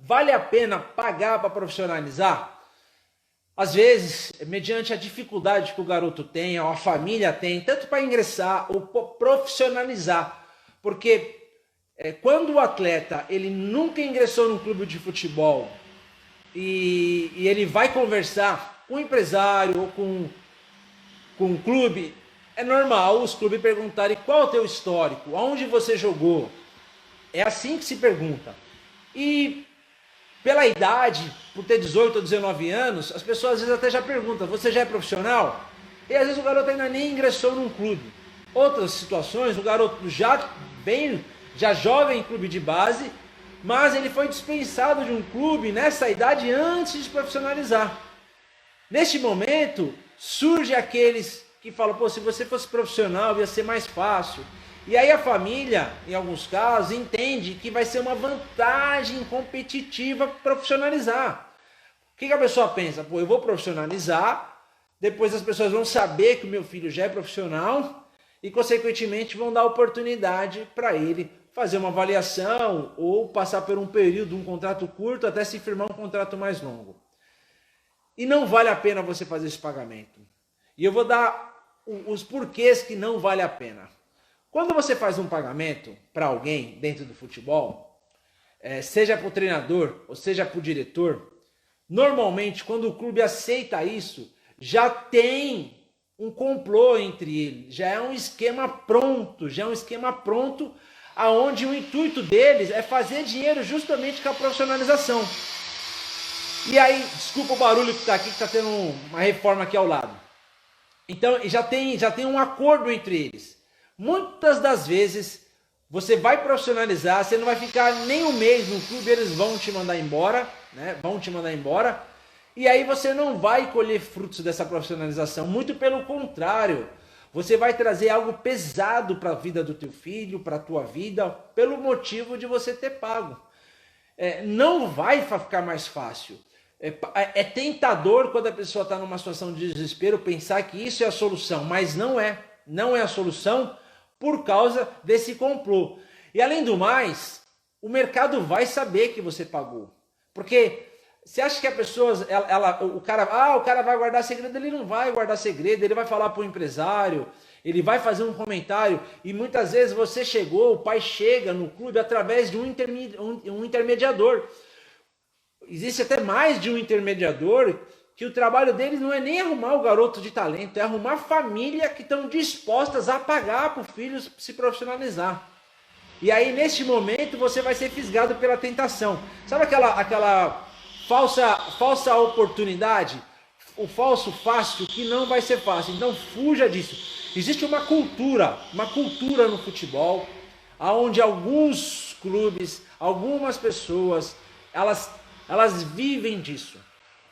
vale a pena pagar para profissionalizar? Às vezes, mediante a dificuldade que o garoto tem, ou a família tem, tanto para ingressar ou profissionalizar. Porque quando o atleta ele nunca ingressou num clube de futebol e ele vai conversar com o empresário ou com o clube, é normal os clubes perguntarem qual é o teu histórico, aonde você jogou. É assim que se pergunta. E pela idade, por ter 18 ou 19 anos, as pessoas às vezes até já perguntam, você já é profissional? E às vezes o garoto ainda nem ingressou num clube. Outras situações, o garoto já joga em clube de base, mas ele foi dispensado de um clube nessa idade antes de se profissionalizar. Neste momento, surge aqueles que falam, pô, se você fosse profissional ia ser mais fácil. E aí a família, em alguns casos, entende que vai ser uma vantagem competitiva profissionalizar. O que a pessoa pensa? Pô, eu vou profissionalizar, depois as pessoas vão saber que o meu filho já é profissional e, consequentemente, vão dar oportunidade para ele fazer uma avaliação ou passar por um período, um contrato curto, até se firmar um contrato mais longo. E não vale a pena você fazer esse pagamento. E eu vou dar os porquês que não vale a pena. Quando você faz um pagamento para alguém dentro do futebol, seja para o treinador ou seja para o diretor, normalmente quando o clube aceita isso, já tem um complô entre eles, já é um esquema pronto, aonde o intuito deles é fazer dinheiro justamente com a profissionalização. E aí, desculpa o barulho que está aqui, que está tendo uma reforma aqui ao lado. Então já tem um acordo entre eles. Muitas das vezes você vai profissionalizar, você não vai ficar nem um mês no clube, eles vão te mandar embora, né? E aí você não vai colher frutos dessa profissionalização, muito pelo contrário, você vai trazer algo pesado para a vida do teu filho, para a tua vida, pelo motivo de você ter pago. Não vai ficar mais fácil. É tentador quando a pessoa está numa situação de desespero pensar que isso é a solução, mas não é a solução, por causa desse complô. E além do mais, o mercado vai saber que você pagou. Porque você acha que a pessoa, o cara vai guardar segredo? Ele não vai guardar segredo, ele vai falar para o empresário, ele vai fazer um comentário, e muitas vezes você chegou, o pai chega no clube através de um intermediador. Existe até mais de um intermediador, que o trabalho deles não é nem arrumar o garoto de talento, é arrumar família que estão dispostas a pagar para o filho se profissionalizar. E aí, neste momento, você vai ser fisgado pela tentação. Sabe aquela falsa oportunidade? O falso fácil que não vai ser fácil. Então, fuja disso. Existe uma cultura no futebol, onde alguns clubes, algumas pessoas, elas vivem disso.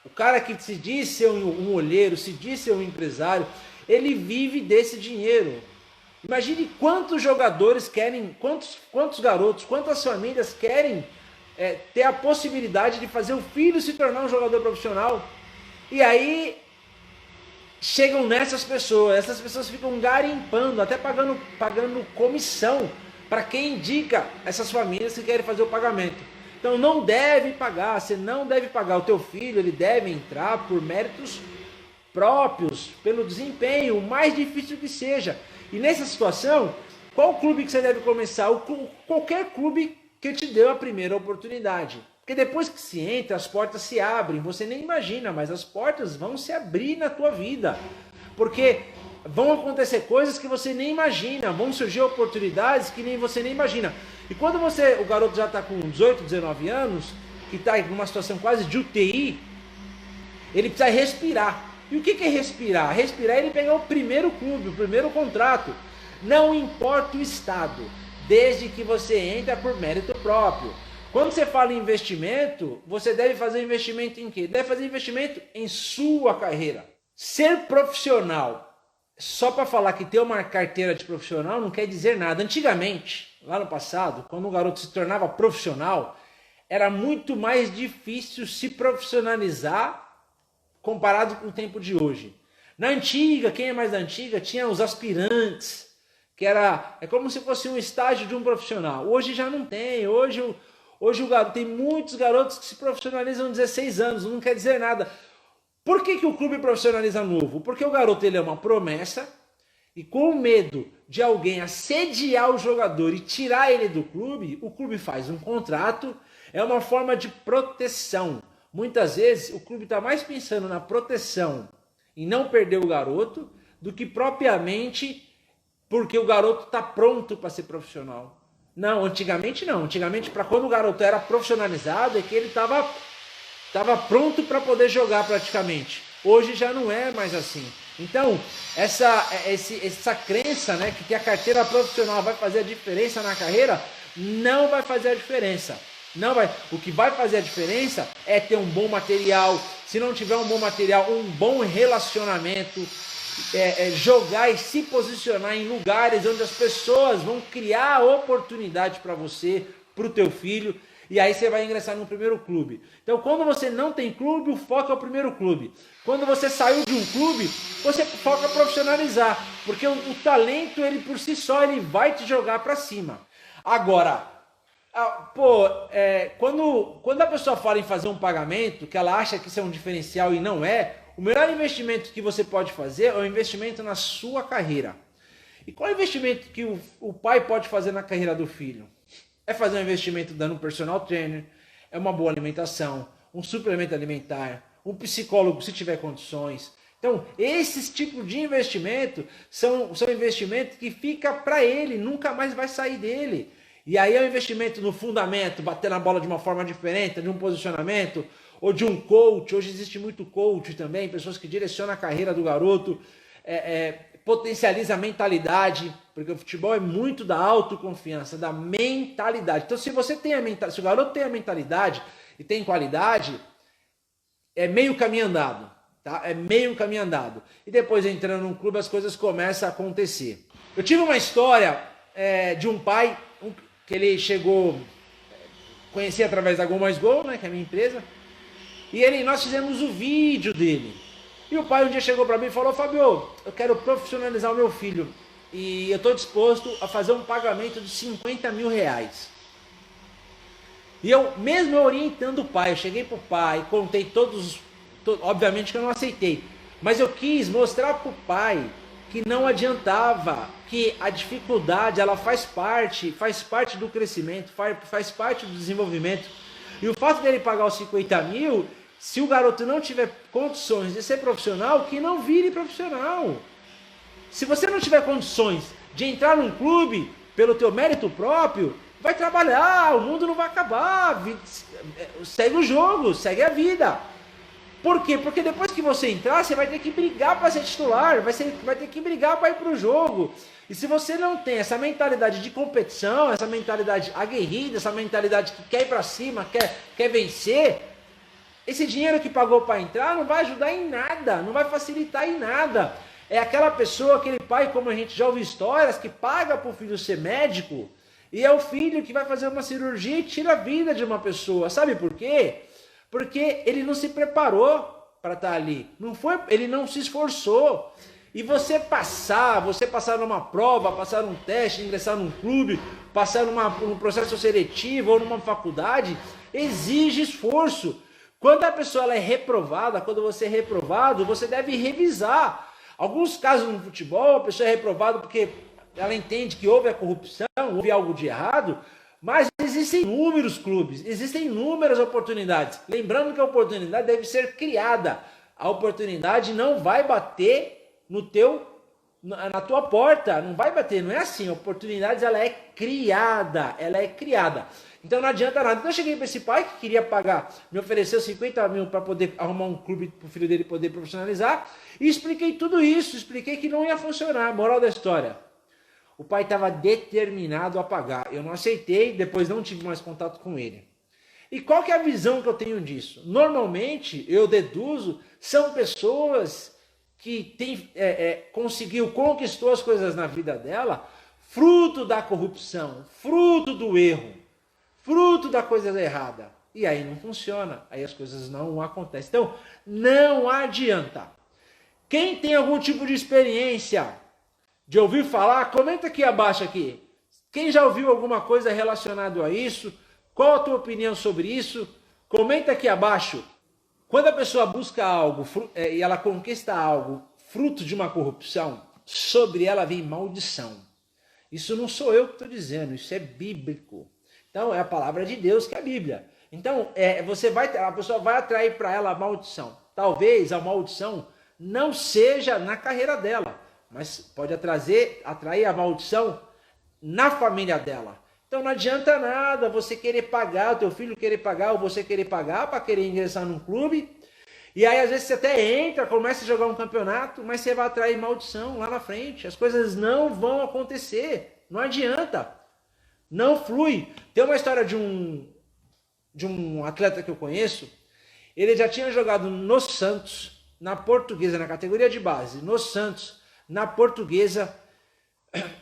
O cara que se diz ser um olheiro, se diz ser um empresário, ele vive desse dinheiro. Imagine quantos jogadores querem, quantos garotos, quantas famílias querem ter a possibilidade de fazer o filho se tornar um jogador profissional. E aí chegam nessas pessoas, essas pessoas ficam garimpando, até pagando comissão para quem indica essas famílias que querem fazer o pagamento. Então não deve pagar, você não deve pagar. O teu filho, ele deve entrar por méritos próprios, pelo desempenho, o mais difícil que seja. E nessa situação, qual clube que você deve começar? Qualquer clube que te deu a primeira oportunidade. Porque depois que se entra, as portas se abrem. Você nem imagina, mas as portas vão se abrir na tua vida. Porque vão acontecer coisas que você nem imagina, vão surgir oportunidades que você nem imagina. E quando o garoto já está com 18, 19 anos, que está em uma situação quase de UTI, ele precisa respirar. E o que é respirar? Respirar é ele pegar o primeiro clube, o primeiro contrato. Não importa o estado, desde que você entra por mérito próprio. Quando você fala em investimento, você deve fazer investimento em quê? Deve fazer investimento em sua carreira. Ser profissional só para falar que ter uma carteira de profissional não quer dizer nada. Antigamente, lá no passado, quando um garoto se tornava profissional, era muito mais difícil se profissionalizar comparado com o tempo de hoje. Na antiga, quem é mais da antiga, tinha os aspirantes, que é como se fosse um estágio de um profissional. Hoje já não tem. Hoje Hoje tem muitos garotos que se profissionalizam 16 anos, não quer dizer nada. Por que o clube profissionaliza novo? Porque o garoto ele é uma promessa e com medo de alguém assediar o jogador e tirar ele do clube, o clube faz um contrato, é uma forma de proteção. Muitas vezes o clube está mais pensando na proteção e não perder o garoto do que propriamente porque o garoto está pronto para ser profissional. Não, antigamente não. Antigamente, para quando o garoto era profissionalizado, é que ele estava pronto para poder jogar praticamente. Hoje já não é mais assim. Então, essa crença, né, que a carteira profissional vai fazer a diferença na carreira, não vai fazer a diferença. Não vai. O que vai fazer a diferença é ter um bom material. Se não tiver um bom material, um bom relacionamento, jogar e se posicionar em lugares onde as pessoas vão criar oportunidade para você, para o teu filho, e aí você vai ingressar no primeiro clube. Então, quando você não tem clube, o foco é o primeiro clube. Quando você saiu de um clube, você foca em profissionalizar, porque o talento, ele por si só, ele vai te jogar para cima. Agora, quando a pessoa fala em fazer um pagamento, que ela acha que isso é um diferencial e não é, o melhor investimento que você pode fazer é o investimento na sua carreira. E qual é o investimento que o pai pode fazer na carreira do filho? É fazer um investimento dando um personal trainer, é uma boa alimentação, um suplemento alimentar, um psicólogo se tiver condições. Então, esses tipos de investimento são investimentos que fica para ele, nunca mais vai sair dele. E aí é um investimento no fundamento, bater na bola de uma forma diferente, de um posicionamento, ou de um coach. Hoje existe muito coach também, pessoas que direcionam a carreira do garoto, potencializa a mentalidade, porque o futebol é muito da autoconfiança, da mentalidade. Então, se o garoto tem a mentalidade e tem qualidade, é meio caminho andado, tá? É meio caminho andado. E depois, entrando num clube, as coisas começam a acontecer. Eu tive uma história de um pai que ele chegou, conheci através da Gol Mais Gol, né, que é a minha empresa, e nós fizemos o vídeo dele. E o pai um dia chegou para mim e falou: Fabio, eu quero profissionalizar o meu filho e eu estou disposto a fazer um pagamento de 50 mil reais. E mesmo eu orientando o pai, eu cheguei pro pai, contei obviamente que eu não aceitei, mas eu quis mostrar pro pai que não adiantava, que a dificuldade ela faz parte do crescimento, faz parte do desenvolvimento. E o fato dele pagar os 50 mil, se o garoto não tiver condições de ser profissional, que não vire profissional. Se você não tiver condições de entrar num clube pelo teu mérito próprio, vai trabalhar, o mundo não vai acabar, segue o jogo, segue a vida. Por quê? Porque depois que você entrar, você vai ter que brigar para ser titular, vai ter que brigar para ir para o jogo. E se você não tem essa mentalidade de competição, essa mentalidade aguerrida, essa mentalidade que quer ir para cima, quer vencer, esse dinheiro que pagou para entrar não vai ajudar em nada, não vai facilitar em nada. É aquela pessoa, aquele pai, como a gente já ouviu histórias, que paga para o filho ser médico, e é o filho que vai fazer uma cirurgia e tira a vida de uma pessoa. Sabe por quê? Porque ele não se preparou para estar ali. Ele não se esforçou. E você passar numa prova, passar num teste, ingressar num clube, passar num processo seletivo ou numa faculdade, exige esforço. Quando a pessoa ela é reprovada, quando você é reprovado, você deve revisar. Alguns casos no futebol, a pessoa é reprovada porque ela entende que houve a corrupção, houve algo de errado, mas existem inúmeros clubes, existem inúmeras oportunidades. Lembrando que a oportunidade deve ser criada. A oportunidade não vai bater na tua porta, não vai bater, não é assim. A oportunidade ela é criada, Então não adianta nada. Então eu cheguei para esse pai que queria pagar, me ofereceu 50 mil para poder arrumar um clube para o filho dele poder profissionalizar, e expliquei tudo isso, expliquei que não ia funcionar. Moral da história: o pai estava determinado a pagar. Eu não aceitei, depois não tive mais contato com ele. E qual que é a visão que eu tenho disso? Normalmente, eu deduzo, são pessoas que conquistou as coisas na vida dela, fruto da corrupção, fruto do erro, fruto da coisa errada. E aí não funciona, aí as coisas não acontecem. Então, não adianta. Quem tem algum tipo de experiência de ouvir falar, comenta aqui abaixo aqui. Quem já ouviu alguma coisa relacionada a isso, Qual a tua opinião sobre isso? Comenta aqui abaixo. Quando a pessoa busca algo e ela conquista algo fruto de uma corrupção, sobre ela vem maldição. Isso não sou eu que estou dizendo, isso é bíblico. Então é a palavra de Deus que é a Bíblia. Então a pessoa vai atrair para ela a maldição. Talvez a maldição não seja na carreira dela, mas pode atrair a maldição na família dela. Então não adianta nada você querer pagar, o teu filho querer pagar, ou você querer pagar para querer ingressar num clube. E aí às vezes você até entra, começa a jogar um campeonato, mas você vai atrair maldição lá na frente. As coisas não vão acontecer. Não adianta. Não flui. Tem uma história de um atleta que eu conheço. Ele já tinha jogado no Santos, na Portuguesa, na categoria de base. No Santos, na Portuguesa.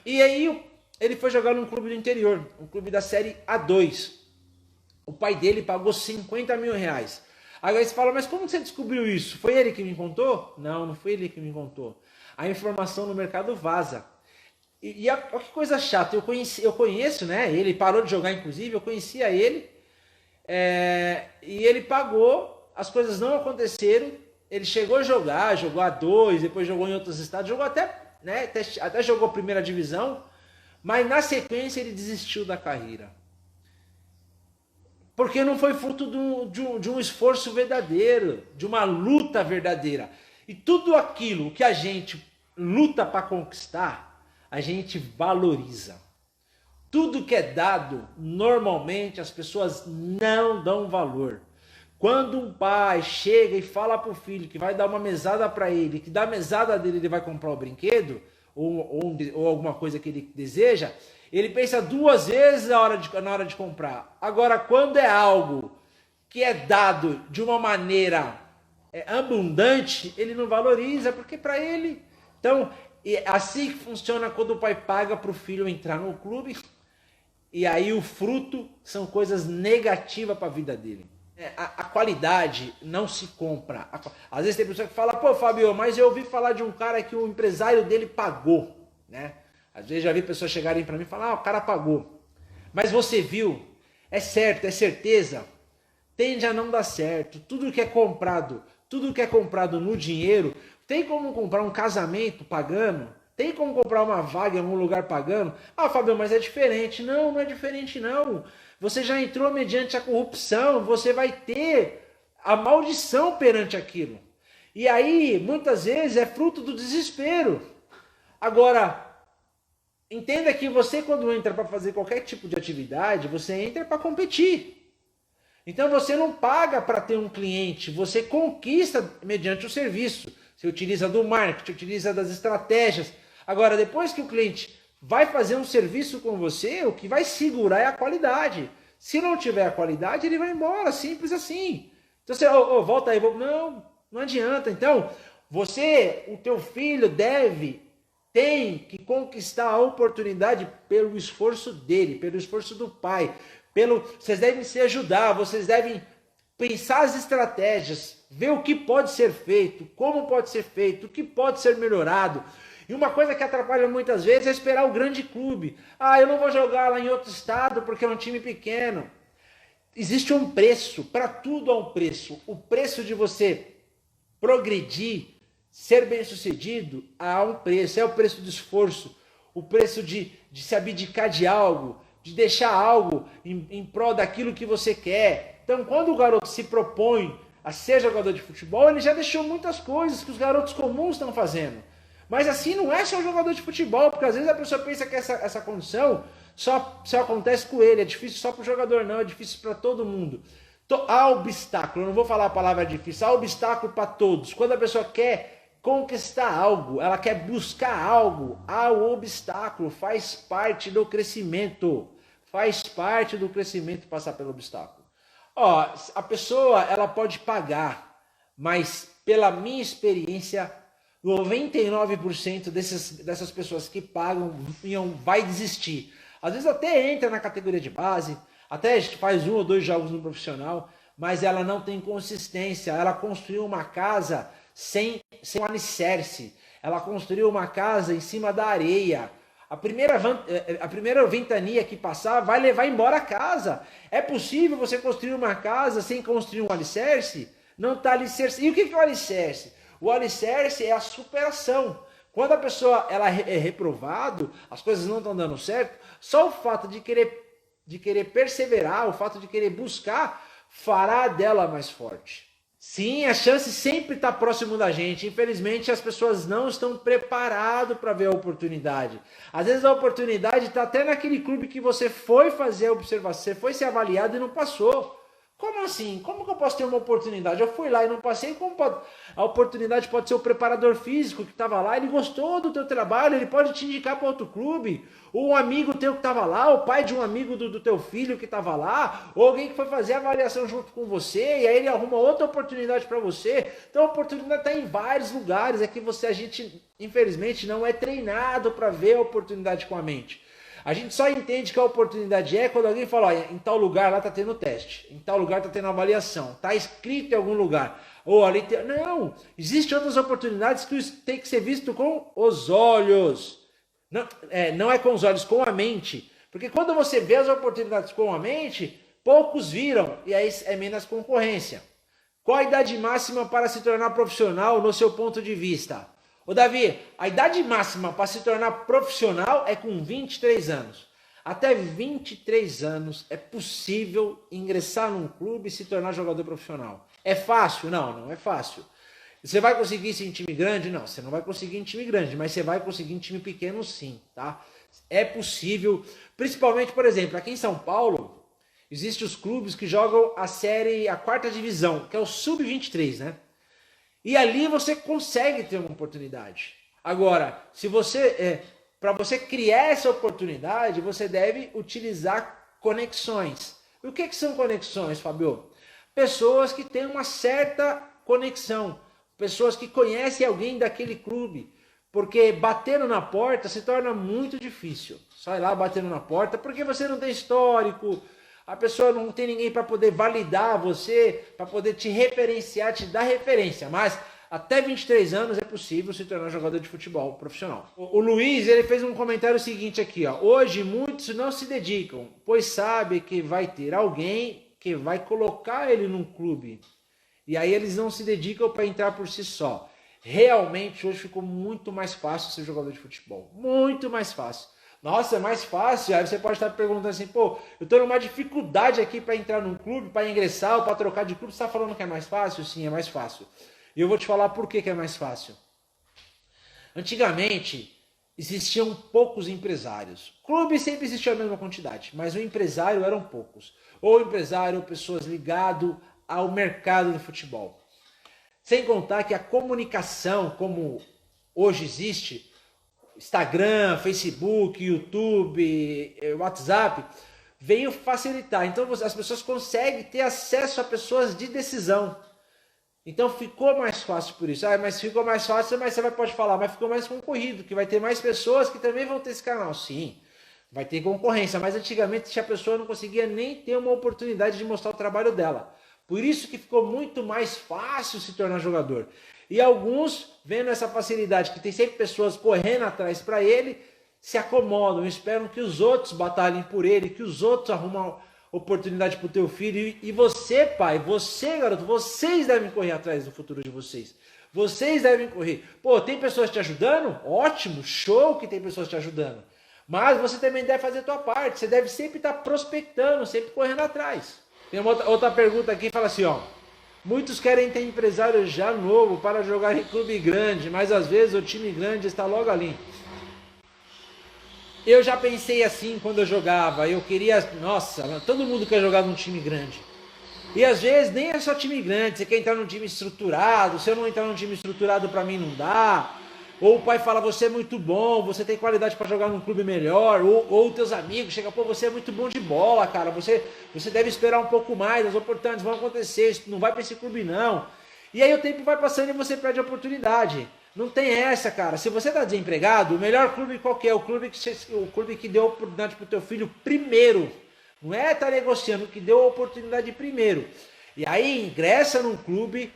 E aí ele foi jogar num clube do interior, um clube da série A2. O pai dele pagou 50 mil reais. Agora você fala, mas como você descobriu isso? Foi ele que me contou? Não, não foi ele que me contou. A informação no mercado vaza. Olha que coisa chata, eu conheço, né? Ele parou de jogar, inclusive, eu conhecia ele. E ele pagou, as coisas não aconteceram. Ele chegou a jogar, jogou A2, depois jogou em outros estados, jogou até jogou a primeira divisão, mas na sequência ele desistiu da carreira. Porque não foi fruto de um esforço verdadeiro, de uma luta verdadeira. E tudo aquilo que a gente luta para conquistar, a gente valoriza. Tudo que é dado, normalmente as pessoas não dão valor. Quando um pai chega e fala para o filho que vai dar uma mesada para ele, que da mesada dele ele vai comprar o brinquedo, ou alguma coisa que ele deseja, ele pensa duas vezes na hora de comprar. Agora, quando é algo que é dado de uma maneira abundante, ele não valoriza, porque para ele... Então, assim que funciona quando o pai paga para o filho entrar no clube, e aí o fruto são coisas negativas para a vida dele. A qualidade não se compra. Às vezes tem pessoa que fala, pô, Fabio, mas eu ouvi falar de um cara que o empresário dele pagou, né? Às vezes já vi pessoas chegarem para mim e falar, o cara pagou. Mas você viu? É certo, é certeza? Tende a não dar certo. Tudo que é comprado no dinheiro, tem como comprar um casamento pagando? Tem como comprar uma vaga em algum lugar pagando? Ah, Fabio, mas é diferente. Não, não é diferente não. Você já entrou mediante a corrupção, você vai ter a maldição perante aquilo. E aí, muitas vezes, é fruto do desespero. Agora, entenda que você, quando entra para fazer qualquer tipo de atividade, você entra para competir. Então, você não paga para ter um cliente, você conquista mediante o serviço. Você utiliza do marketing, utiliza das estratégias. Agora, depois que o cliente vai fazer um serviço com você, o que vai segurar é a qualidade. Se não tiver a qualidade, ele vai embora, simples assim. Então você, volta aí, não adianta. Então, o teu filho tem que conquistar a oportunidade pelo esforço dele, pelo esforço do pai. Vocês devem se ajudar, vocês devem pensar as estratégias, ver o que pode ser feito, como pode ser feito, o que pode ser melhorado. E uma coisa que atrapalha muitas vezes é esperar o grande clube. Ah, eu não vou jogar lá em outro estado porque é um time pequeno. Existe um preço, para tudo há um preço. O preço de você progredir, ser bem sucedido, há um preço. É o preço do esforço, o preço de se abdicar de algo, de deixar algo em prol daquilo que você quer. Então, quando o garoto se propõe a ser jogador de futebol, ele já deixou muitas coisas que os garotos comuns estão fazendo. Mas assim não é só jogador de futebol, porque às vezes a pessoa pensa que essa condição só acontece com ele, é difícil só para o jogador, não, é difícil para todo mundo. Há obstáculo, eu não vou falar a palavra difícil, há obstáculo para todos. Quando a pessoa quer conquistar algo, ela quer buscar algo, há o obstáculo, faz parte do crescimento. Faz parte do crescimento passar pelo obstáculo. A pessoa ela pode pagar, mas pela minha experiência, 99% dessas pessoas que pagam vai desistir. Às vezes até entra na categoria de base, até faz 1 ou 2 jogos no profissional, mas ela não tem consistência. Ela construiu uma casa sem um alicerce. Ela construiu uma casa em cima da areia. A primeira ventania que passar vai levar embora a casa. É possível você construir uma casa sem construir um alicerce? Não está alicerce. E o que é o alicerce? O alicerce é a superação. Quando a pessoa ela é reprovado, as coisas não estão dando certo, só o fato de querer perseverar, o fato de querer buscar, fará dela mais forte. Sim, a chance sempre está próximo da gente. Infelizmente, as pessoas não estão preparadas para ver a oportunidade. Às vezes a oportunidade está até naquele clube que você foi fazer a observação, você foi ser avaliado e não passou. Como assim? Como que eu posso ter uma oportunidade? Eu fui lá e não passei. Como pode... A oportunidade pode ser o preparador físico que estava lá, ele gostou do teu trabalho, ele pode te indicar para outro clube. Ou um amigo teu que estava lá, o pai de um amigo do teu filho que estava lá, ou alguém que foi fazer a avaliação junto com você, e aí ele arruma outra oportunidade para você. Então a oportunidade está em vários lugares, é que a gente, infelizmente, não é treinado para ver a oportunidade com a mente. A gente só entende que a oportunidade é quando alguém fala, olha, em tal lugar lá está tendo teste, em tal lugar está tendo avaliação, está escrito em algum lugar. Ou ali tem... Não, existem outras oportunidades que tem que ser visto com os olhos. Não é com os olhos, com a mente. Porque quando você vê as oportunidades com a mente, poucos viram e aí é menos concorrência. Qual a idade máxima para se tornar profissional no seu ponto de vista? Ô Davi, a idade máxima para se tornar profissional é com 23 anos. Até 23 anos é possível ingressar num clube e se tornar jogador profissional. É fácil? Não, não é fácil. Você vai conseguir isso em time grande? Não, você não vai conseguir em time grande, mas você vai conseguir em time pequeno sim, tá? É possível, principalmente, por exemplo, aqui em São Paulo, existem os clubes que jogam a quarta divisão, que é o Sub-23, né? E ali você consegue ter uma oportunidade. Agora, para você criar essa oportunidade, você deve utilizar conexões. E o que são conexões, Fabio? Pessoas que têm uma certa conexão, pessoas que conhecem alguém daquele clube, porque batendo na porta se torna muito difícil. Sai lá batendo na porta, porque você não tem histórico, a pessoa não tem ninguém para poder validar você, para poder te referenciar, te dar referência. Mas até 23 anos é possível se tornar jogador de futebol profissional. O Luiz, ele fez um comentário seguinte aqui, ó. Hoje muitos não se dedicam, pois sabe que vai ter alguém que vai colocar ele num clube. E aí eles não se dedicam para entrar por si só. Realmente hoje ficou muito mais fácil ser jogador de futebol. Muito mais fácil. Nossa, é mais fácil. Aí você pode estar perguntando assim, pô, eu estou numa dificuldade aqui para entrar num clube, para ingressar ou para trocar de clube. Você está falando que é mais fácil? Sim, é mais fácil. E eu vou te falar por que é mais fácil. Antigamente, existiam poucos empresários. Clube sempre existia a mesma quantidade, mas o empresário eram poucos. Ou empresário, ou pessoas ligadas ao mercado do futebol. Sem contar que a comunicação, como hoje existe, Instagram, Facebook, YouTube, WhatsApp, veio facilitar. Então as pessoas conseguem ter acesso a pessoas de decisão. Então ficou mais fácil por isso. Mas ficou mais fácil, mas você pode falar, mas ficou mais concorrido, que vai ter mais pessoas que também vão ter esse canal. Sim, vai ter concorrência, mas antigamente a pessoa não conseguia nem ter uma oportunidade de mostrar o trabalho dela. Por isso que ficou muito mais fácil se tornar jogador. E alguns, vendo essa facilidade, que tem sempre pessoas correndo atrás para ele, se acomodam, esperam que os outros batalhem por ele, que os outros arrumam oportunidade para o teu filho. E você, pai, você, garoto, vocês devem correr atrás do futuro de vocês. Vocês devem correr. Pô, tem pessoas te ajudando? Ótimo, show que tem pessoas te ajudando. Mas você também deve fazer a tua parte. Você deve sempre estar prospectando, sempre correndo atrás. Tem uma outra pergunta aqui, fala assim, ó. Muitos querem ter empresário já novo para jogar em clube grande, mas às vezes o time grande está logo ali. Eu já pensei assim quando eu jogava, eu queria, nossa, todo mundo quer jogar num time grande. E às vezes nem é só time grande, você quer entrar num time estruturado, se eu não entrar num time estruturado para mim não dá. Ou o pai fala, você é muito bom, você tem qualidade para jogar num clube melhor. Ou teus amigos chegam, pô, você é muito bom de bola, cara. Você deve esperar um pouco mais, as oportunidades vão acontecer, não vai para esse clube não. E aí o tempo vai passando e você perde a oportunidade. Não tem essa, cara. Se você está desempregado, o melhor clube qual que é? O clube que deu a oportunidade para o teu filho primeiro. Não é estar negociando, o que deu a oportunidade primeiro. E aí ingressa num clube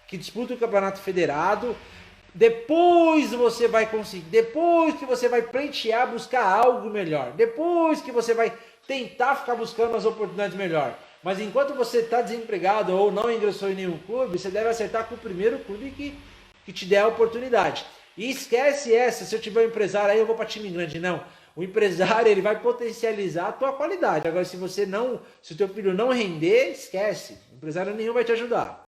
que disputa o campeonato federado, Depois você vai conseguir, depois que você vai pleitear, buscar algo melhor, depois que você vai tentar ficar buscando as oportunidades melhor. Mas enquanto você está desempregado ou não ingressou em nenhum clube, você deve acertar com o primeiro clube que te der a oportunidade. E esquece essa, se eu tiver um empresário aí eu vou para time grande. Não, o empresário ele vai potencializar a tua qualidade. Agora se o teu filho não render, esquece, o empresário nenhum vai te ajudar.